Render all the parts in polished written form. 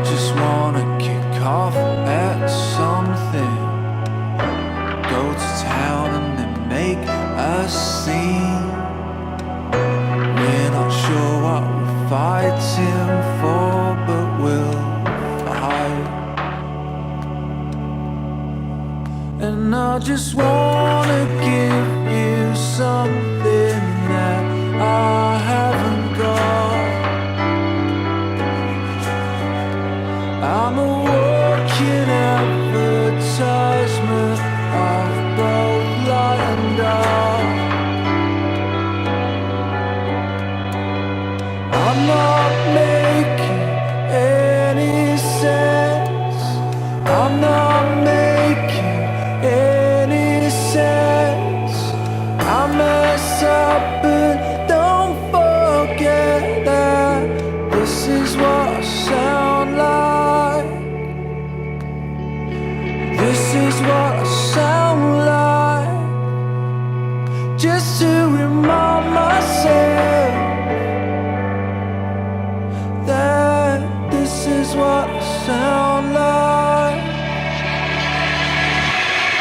just wanna kick off at something, go to town and then make a scene. We're not sure what we're fighting for, but we'll fight. And I just wanna give you something that I haven't got. I'm a walking advertisement of both light and dark. I'm not making any sense. I'm not making any sense. I mess up, but don't forget that this is what I sound like. This is what I sound like. Just to remind myself that this is what I sound like.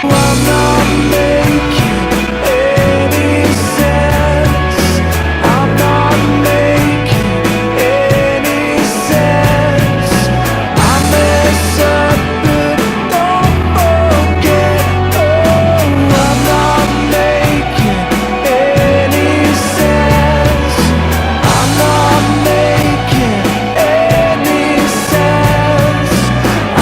I'm not making any sense. I'm not making any sense. I mess up, but don't forget. Oh, I'm not making any sense. I'm not making any sense.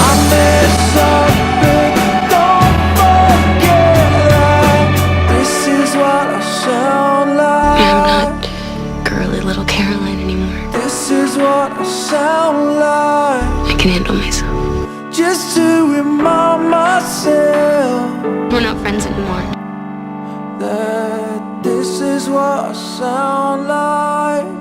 I mess up, but don't forget that this is what I sound like. I'm not girly little Caroline anymore. This is what I sound like. I can handle myself. Just to remind myself We're not friends anymore. that this is what I sound like.